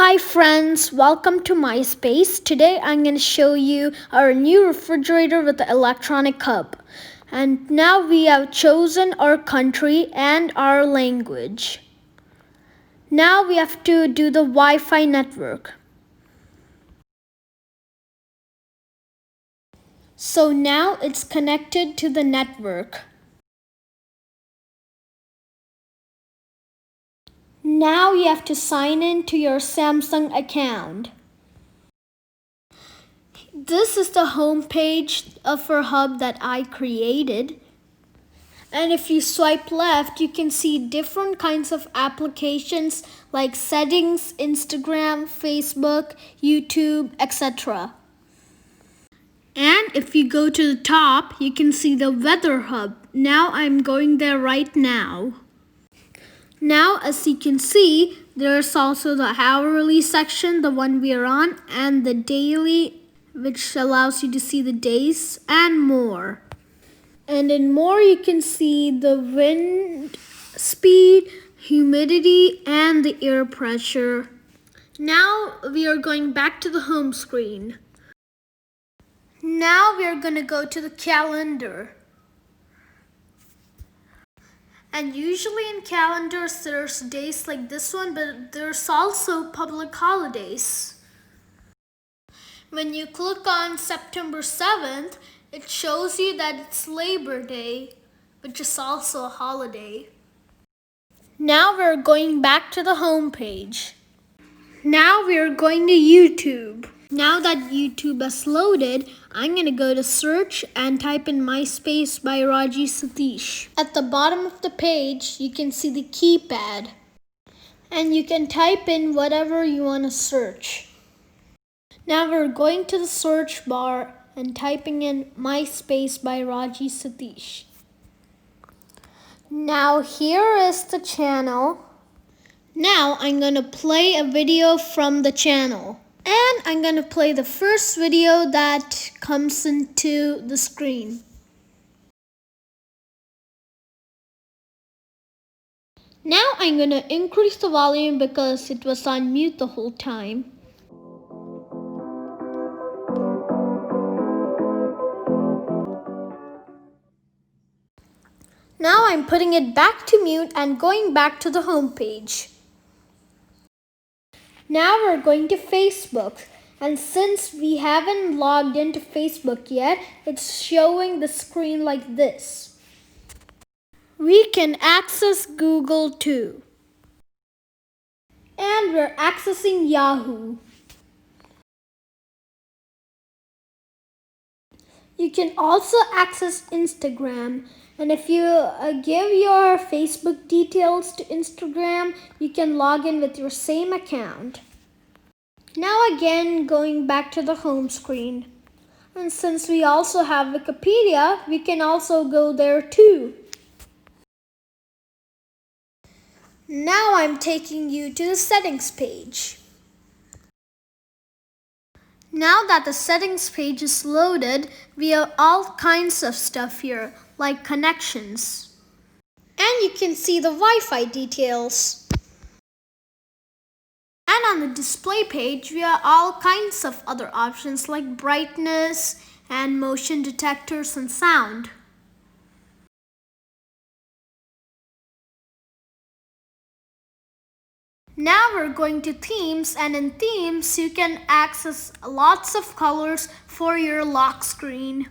Hi friends, welcome to my space. Today I'm going to show you our new refrigerator with the electronic hub. And now we have chosen our country and our language. Now we have to do the Wi-Fi network. So now it's connected to the network. Now you have to sign in to your Samsung account. This is the home page of our hub that I created. And if you swipe left, you can see different kinds of applications like settings, Instagram, Facebook, YouTube, etc. And if you go to the top, you can see the weather hub. Now I'm going there right now. Now, as you can see, there's also the hourly section, the one we are on, and the daily, which allows you to see the days and more. And in more, you can see the wind speed, humidity, and the air pressure. Now we are going back to the home screen. Now we are going to go to the calendar. And usually in calendars, there's days like this one, but there's also public holidays. When you click on September 7th, it shows you that it's Labor Day, which is also a holiday. Now we're going back to the home page. Now we're going to YouTube. Now that YouTube has loaded, I'm going to go to search and type in MySpace by Raji Satish. At the bottom of the page, you can see the keypad. And you can type in whatever you want to search. Now we're going to the search bar and typing in MySpace by Raji Satish. Now here is the channel. Now I'm going to play a video from the channel. And I'm going to play the first video that comes into the screen. Now I'm going to increase the volume because it was on mute the whole time. Now I'm putting it back to mute and going back to the home page. Now we're going to Facebook, and since we haven't logged into Facebook yet, it's showing the screen like this. We can access Google too. And we're accessing Yahoo. You can also access Instagram, and if you give your Facebook details to Instagram, you can log in with your same account. Now again, going back to the home screen. And since we also have Wikipedia, we can also go there too. Now I'm taking you to the settings page. Now that the settings page is loaded, we have all kinds of stuff here, like connections. And you can see the Wi-Fi details. And on the display page, we have all kinds of other options like brightness and motion detectors and sound. Now we're going to themes, and in themes you can access lots of colors for your lock screen.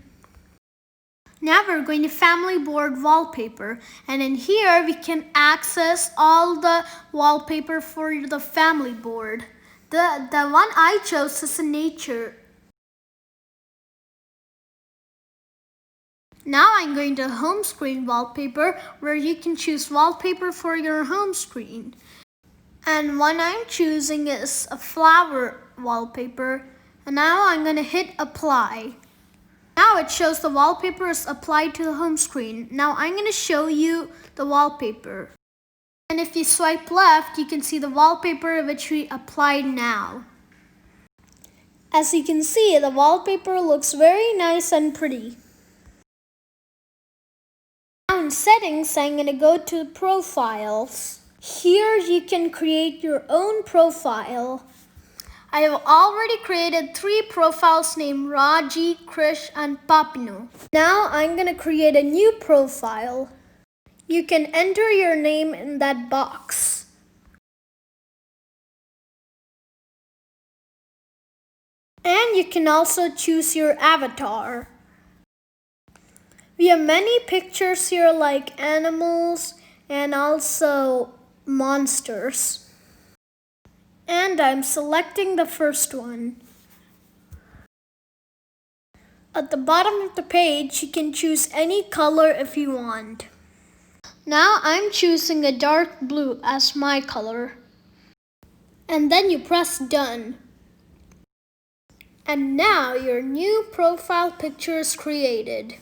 Now we're going to family board wallpaper, and in here we can access all the wallpaper for the family board. The one I chose is in nature. Now I'm going to home screen wallpaper, where you can choose wallpaper for your home screen. And one I'm choosing is a flower wallpaper. And now I'm going to hit apply. Now it shows the wallpaper is applied to the home screen. Now I'm going to show you the wallpaper. And if you swipe left, you can see the wallpaper which we applied now. As you can see, the wallpaper looks very nice and pretty. Now in settings, I'm going to go to profiles. Here you can create your own profile. I have already created 3 profiles named Raji, Krish, and Papinu. Now I'm going to create a new profile. You can enter your name in that box. And you can also choose your avatar. We have many pictures here like animals and also monsters. And I'm selecting the first one. At the bottom of the page, you can choose any color if you want. Now I'm choosing a dark blue as my color. And then you press done. And now your new profile picture is created.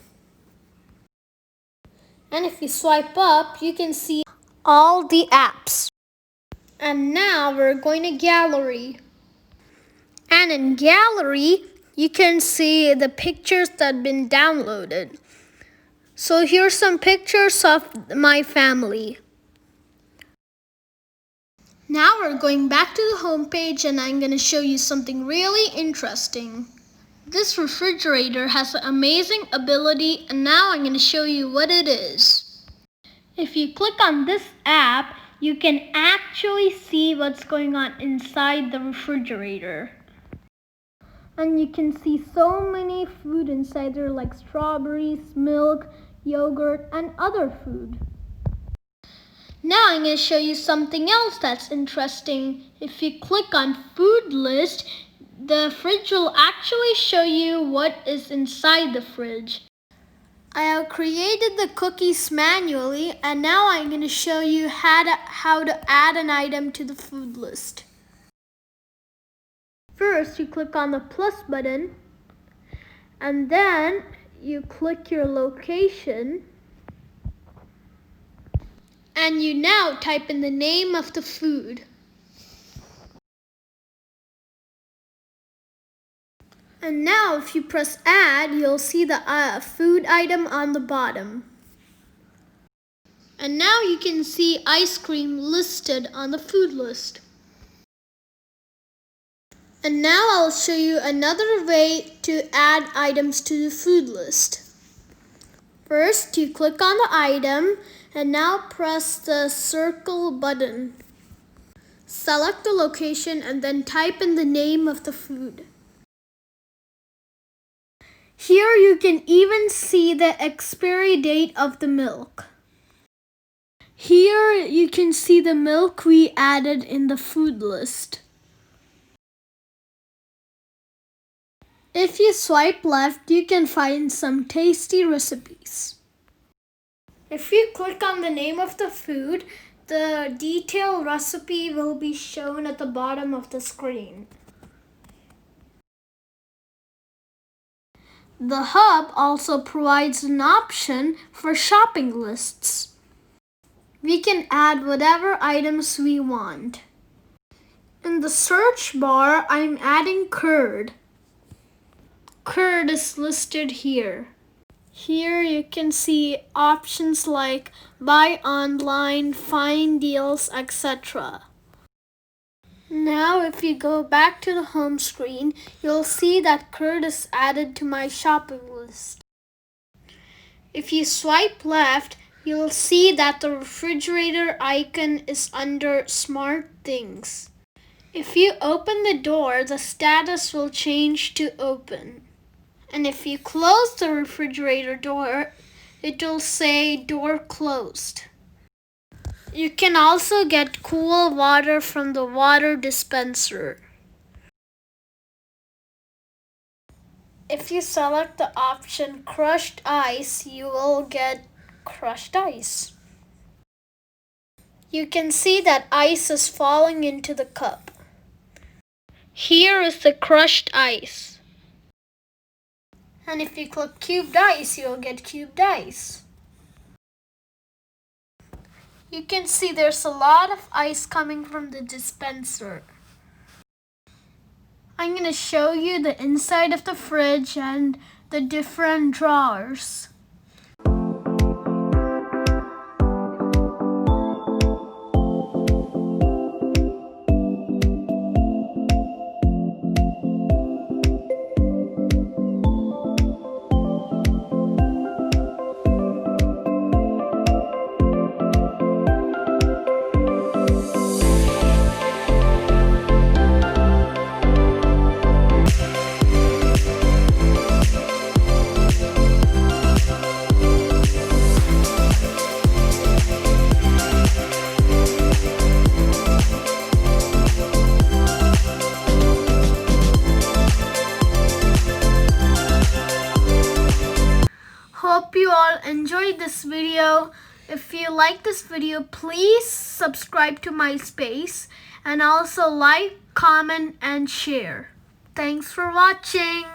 And if you swipe up, you can see all the apps. And now we're going to gallery. And in gallery, you can see the pictures that have been downloaded. So here's some pictures of my family. Now we're going back to the home page and I'm going to show you something really interesting. This refrigerator has an amazing ability and now I'm going to show you what it is. If you click on this app, you can actually see what's going on inside the refrigerator. And you can see so many food inside there like strawberries, milk, yogurt, and other food. Now I'm going to show you something else that's interesting. If you click on food list, the fridge will actually show you what is inside the fridge. I have created the cookies manually and now I'm going to show you how to add an item to the food list. First, you click on the plus button and then you click your location and you now type in the name of the food. And now if you press add, you'll see the food item on the bottom. And now you can see ice cream listed on the food list. And now I'll show you another way to add items to the food list. First, you click on the item and now press the circle button. Select the location and then type in the name of the food. Here you can even see the expiry date of the milk. Here you can see the milk we added in the food list. If you swipe left, you can find some tasty recipes. If you click on the name of the food, the detailed recipe will be shown at the bottom of the screen. The hub also provides an option for shopping lists. We can add whatever items we want. In the search bar, I'm adding curd. Curd is listed here. Here you can see options like buy online, find deals, etc. Now if you go back to the home screen, you'll see that curd is added to my shopping list. If you swipe left, you'll see that the refrigerator icon is under Smart Things. If you open the door, the status will change to open. And if you close the refrigerator door, it will say door closed. You can also get cool water from the water dispenser. If you select the option crushed ice, you will get crushed ice. You can see that ice is falling into the cup. Here is the crushed ice. And if you click cubed ice, you'll get cubed ice. You can see there's a lot of ice coming from the dispenser. I'm going to show you the inside of the fridge and the different drawers. hope you all enjoyed this video. If you like this video, please subscribe to my space and also like, comment, and share. Thanks for watching.